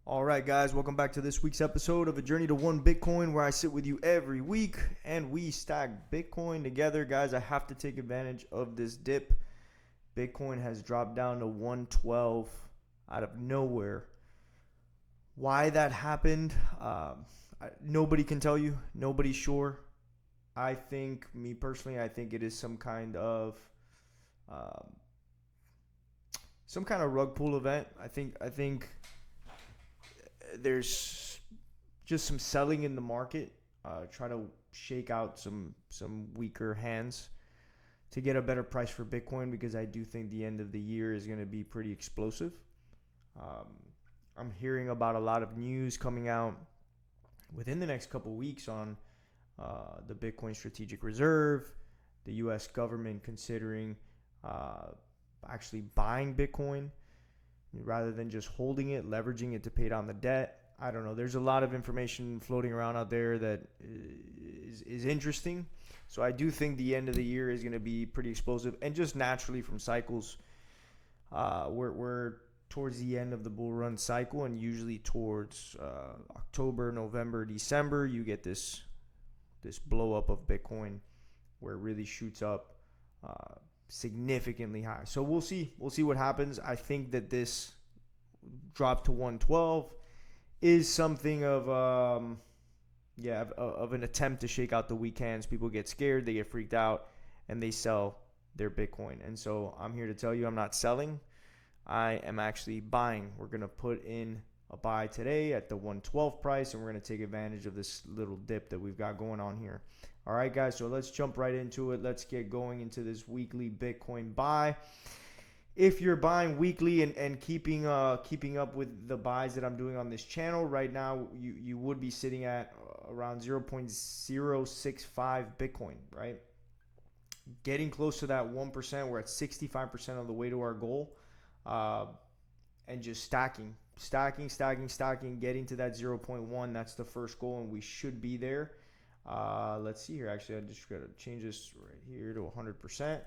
All right, guys, welcome back to this week's episode of A Journey to One Bitcoin, where I sit with you every week and we stack Bitcoin together. Guys, I have to take advantage of this dip. Bitcoin has dropped down to 112 out of nowhere. Why that happened, nobody can tell you. Nobody's sure. I think it is some kind of rug pull event. I think there's just some selling in the market, try to shake out some weaker hands to get a better price for Bitcoin, because I do think the end of the year is going to be pretty explosive. I'm hearing about a lot of news coming out within the next couple weeks on the Bitcoin Strategic Reserve, the U.S. government considering actually buying Bitcoin rather than just holding it, leveraging it to pay down the debt. I don't know. There's a lot of information floating around out there that is interesting. So I do think the end of the year is going to be pretty explosive. And just naturally from cycles, we're towards the end of the bull run cycle, and usually towards October, November, December, you get this blow up of Bitcoin where it really shoots up significantly high. So we'll see what happens. I think that this drop to 112 is something of an attempt to shake out the weak hands. People get scared, they get freaked out, and they sell their Bitcoin. And so I'm here to tell you I'm not selling. I am actually buying. We're going to put in a buy today at the 112 price, and we're going to take advantage of this little dip that we've got going on here. All right, guys, so let's jump right into it. Let's get going into this weekly Bitcoin buy. If you're buying weekly and keeping up with the buys that I'm doing on this channel right now, you would be sitting at around 0.065 Bitcoin, right? Getting close to that 1%. We're at 65% of the way to our goal, and just stacking, getting to that 0.1. That's the first goal, and we should be there. Let's see here. Actually, I just got to change this right here to 100%.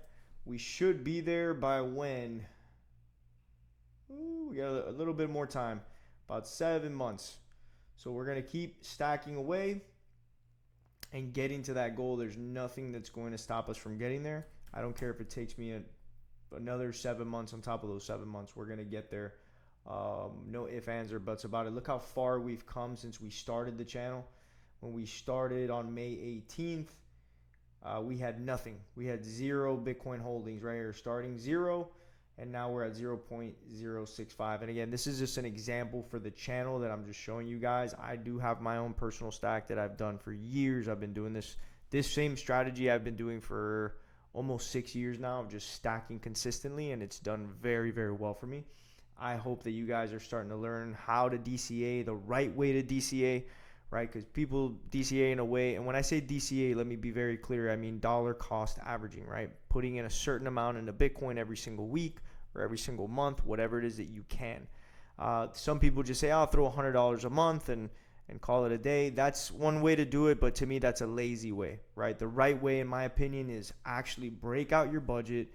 We should be there by when? We got a little bit more time, about 7 months. So we're going to keep stacking away and getting to that goal. There's nothing that's going to stop us from getting there. I don't care if it takes me another 7 months on top of those 7 months. We're going to get there. No ifs, ands, or buts about it. Look how far we've come since we started the channel. When we started on May 18th, we had nothing. We had 0 Bitcoin holdings right here, starting 0, and now we're at 0.065. And again, this is just an example for the channel that I'm just showing you guys. I do have my own personal stack that I've done for years. I've been doing this same strategy I've been doing for almost 6 years now, of just stacking consistently, and it's done very, very well for me. I hope that you guys are starting to learn how to DCA, the right way to DCA, right? Because people DCA in a way, and when I say DCA, let me be very clear, I mean dollar cost averaging, right? Putting in a certain amount into Bitcoin every single week or every single month, whatever it is that you can. Some people just say, I'll throw $100 a month and call it a day. That's one way to do it, but to me, that's a lazy way, right? The right way, in my opinion, is actually break out your budget,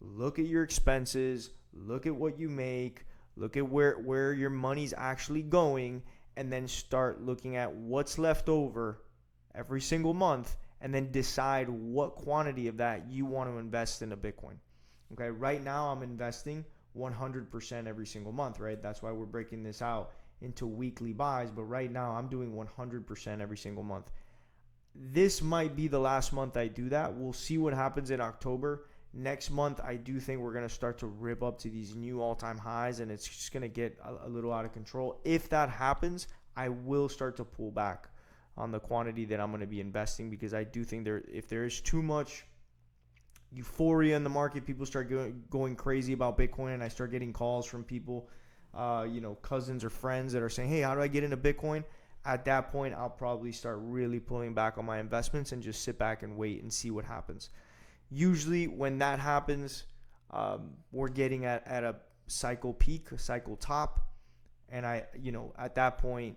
look at your expenses, look at what you make, look at where your money's actually going, and then start looking at what's left over every single month, and then decide what quantity of that you want to invest in a Bitcoin. Okay, right now I'm investing 100% every single month, right? That's why we're breaking this out into weekly buys, but right now I'm doing 100% every single month. This might be the last month I do that. We'll see what happens in October. Next month, I do think we're going to start to rip up to these new all-time highs, and it's just going to get a little out of control. If that happens, I will start to pull back on the quantity that I'm going to be investing, because I do think if there is too much euphoria in the market, people start going crazy about Bitcoin, and I start getting calls from people, cousins or friends that are saying, hey, how do I get into Bitcoin? At that point, I'll probably start really pulling back on my investments and just sit back and wait and see what happens. Usually when that happens, we're getting at a cycle peak, a cycle top. And at that point,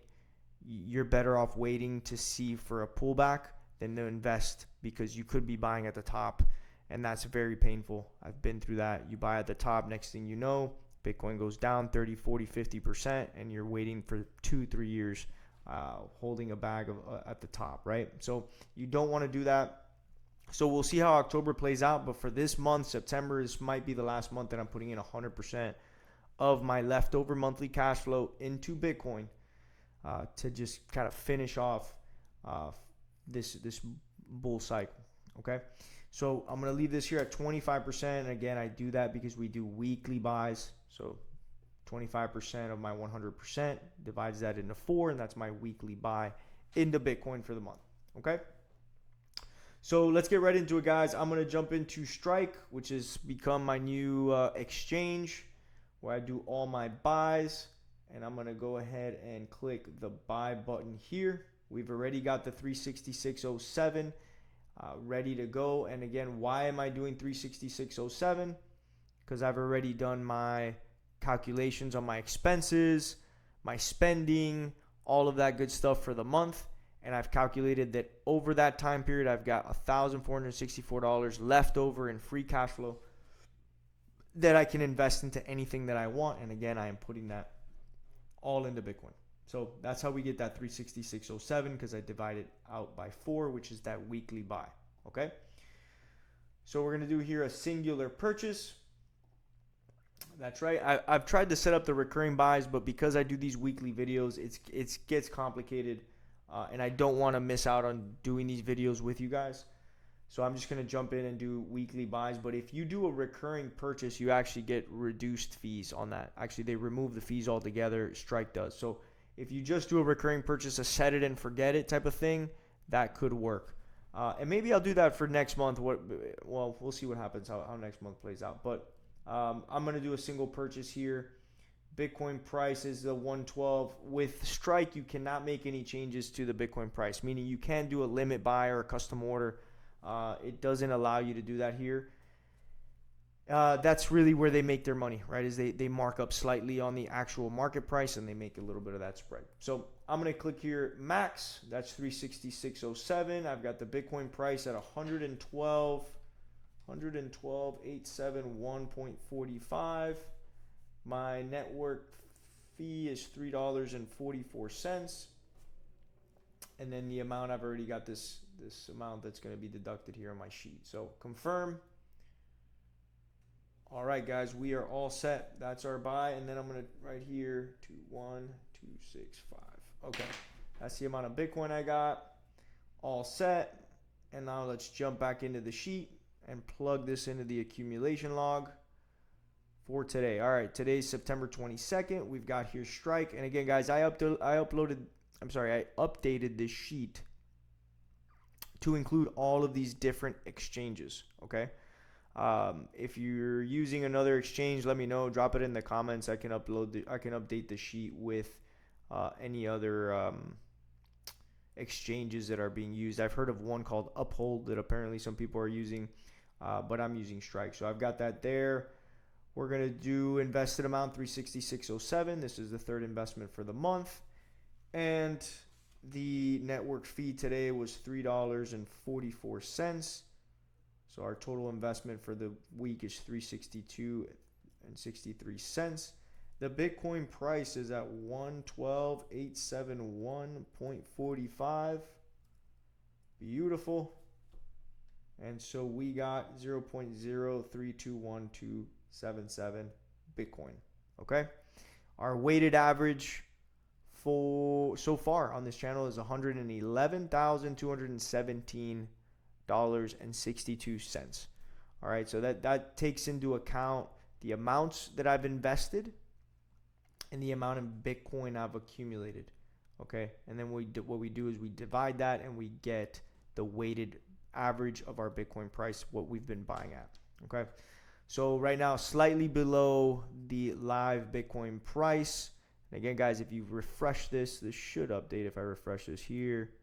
you're better off waiting to see for a pullback than to invest, because you could be buying at the top, and that's very painful. I've been through that. You buy at the top, next thing you know, Bitcoin goes down 30, 40, 50%, and you're waiting for 2-3 years holding a bag of at the top, right? So you don't want to do that. So we'll see how October plays out, but for this month, September, this might be the last month that I'm putting in 100% of my leftover monthly cash flow into Bitcoin to just kind of finish off this bull cycle. Okay, so I'm gonna leave this here at 25%. And again, I do that because we do weekly buys. So 25% of my 100% divides that into 4, and that's my weekly buy into Bitcoin for the month. Okay, so let's get right into it, guys. I'm gonna jump into Strike, which has become my new exchange where I do all my buys, and I'm gonna go ahead and click the buy button here. We've already got the 366.07 ready to go. And again, why am I doing 366.07? Because I've already done my calculations on my expenses, my spending, all of that good stuff for the month. And I've calculated that over that time period, I've got $1,464 left over in free cash flow that I can invest into anything that I want. And again, I am putting that all into Bitcoin. So that's how we get that 366.07, because I divide it out by 4, which is that weekly buy. Okay. So we're going to do here a singular purchase. That's right. I've tried to set up the recurring buys, but because I do these weekly videos, it gets complicated, and I don't want to miss out on doing these videos with you guys. So I'm just going to jump in and do weekly buys. But if you do a recurring purchase, you actually get reduced fees on that. Actually, they remove the fees altogether. Strike does. So if you just do a recurring purchase, a set it and forget it type of thing, that could work. And maybe I'll do that for next month. Well, we'll see what happens, how next month plays out. But I'm going to do a single purchase here. Bitcoin price is the 112. With Strike, you cannot make any changes to the Bitcoin price, meaning you can't do a limit buy or a custom order. It doesn't allow you to do that here. That's really where they make their money, right? Is they mark up slightly on the actual market price, and they make a little bit of that spread. So I'm going to click here max. That's 366.07. I've got the Bitcoin price at 112,871.45. My network fee is $3.44. And then the amount, I've already got this amount that's going to be deducted here on my sheet. So confirm. All right, guys, we are all set. That's our buy. And then I'm going to right here, 21265. Okay, that's the amount of Bitcoin I got. All set. And now let's jump back into the sheet and plug this into the accumulation log for today. All right, today's September 22nd. We've got here Strike. And again, guys, I updated this sheet to include all of these different exchanges. Okay. If you're using another exchange, let me know. Drop it in the comments. I can update the sheet with any other exchanges that are being used. I've heard of one called Uphold that apparently some people are using, but I'm using Strike. So I've got that there. We're going to do invested amount 366.07. This is the third investment for the month. And the network fee today was $3.44. So our total investment for the week is $362.63. The Bitcoin price is at 112,871.45. Beautiful. And so we got 0.032177 Bitcoin. Okay. Our weighted average for so far on this channel is $111,217.62. All right, so that takes into account the amounts that I've invested and the amount of Bitcoin I've accumulated. Okay, and then what we do is we divide that and we get the weighted average of our Bitcoin price, what we've been buying at. Okay, so right now slightly below the live Bitcoin price. And again, guys, if you refresh this should update. If I refresh this here,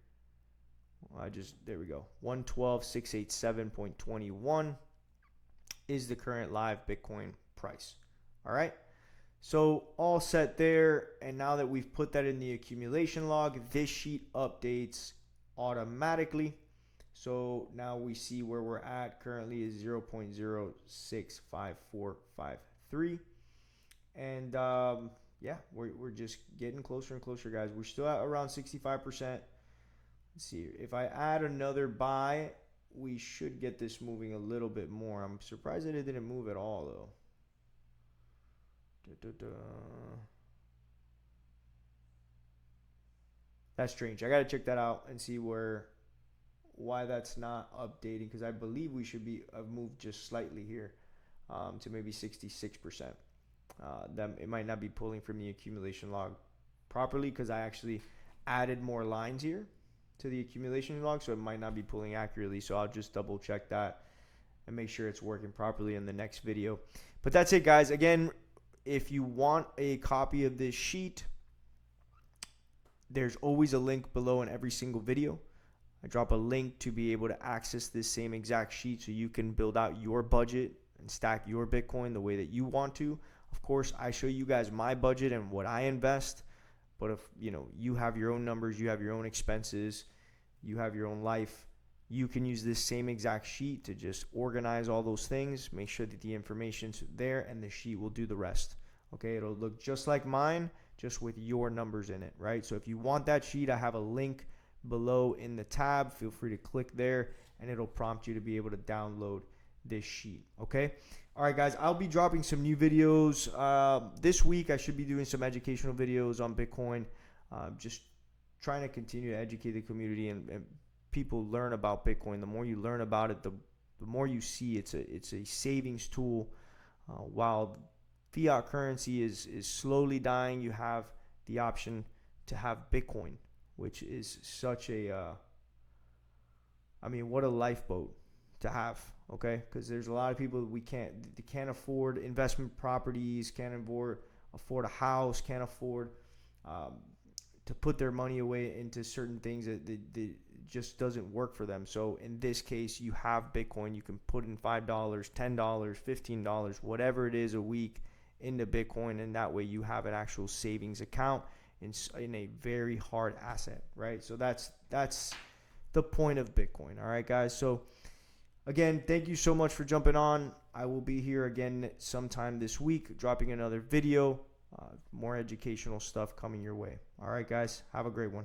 there we go. 112,687.21 is the current live Bitcoin price. All right. So all set there. And now that we've put that in the accumulation log, this sheet updates automatically. So now we see where we're at currently is 0.065453. And yeah, we're just getting closer and closer, guys. We're still at around 65%. Let's see, if I add another buy, we should get this moving a little bit more. I'm surprised that it didn't move at all, though. That's strange. I gotta check that out and see why that's not updating, because I believe we should be have moved just slightly here to maybe 66%. That it might not be pulling from the accumulation log properly, because I actually added more lines here to the accumulation log, so it might not be pulling accurately. So I'll just double check that and make sure it's working properly in the next video. But that's it, guys. Again, if you want a copy of this sheet, there's always a link below in every single video. I drop a link to be able to access this same exact sheet so you can build out your budget and stack your Bitcoin the way that you want to. Of course, I show you guys my budget and what I invest, but if you have your own numbers, you have your own expenses, you have your own life, you can use this same exact sheet to just organize all those things, make sure that the information's there, and the sheet will do the rest. Okay, it'll look just like mine, just with your numbers in it, right? So if you want that sheet, I have a link below in the tab. Feel free to click there and it'll prompt you to be able to download this sheet. Okay, all right, guys, I'll be dropping some new videos this week. I should be doing some educational videos on Bitcoin, just trying to continue to educate the community and people learn about Bitcoin. The more you learn about it, the more you see it's a savings tool. While fiat currency is slowly dying, you have the option to have Bitcoin, which is such a what a lifeboat to have. Okay, because there's a lot of people they can't afford investment properties, can't afford a house, can't afford to put their money away into certain things that just doesn't work for them. So in this case, you have Bitcoin. You can put in $5, $10, $15, whatever it is a week into Bitcoin, and that way you have an actual savings account in a very hard asset, right? So that's the point of Bitcoin. All right, guys. So again, thank you so much for jumping on. I will be here again sometime this week, dropping another video, more educational stuff coming your way. All right, guys, have a great one.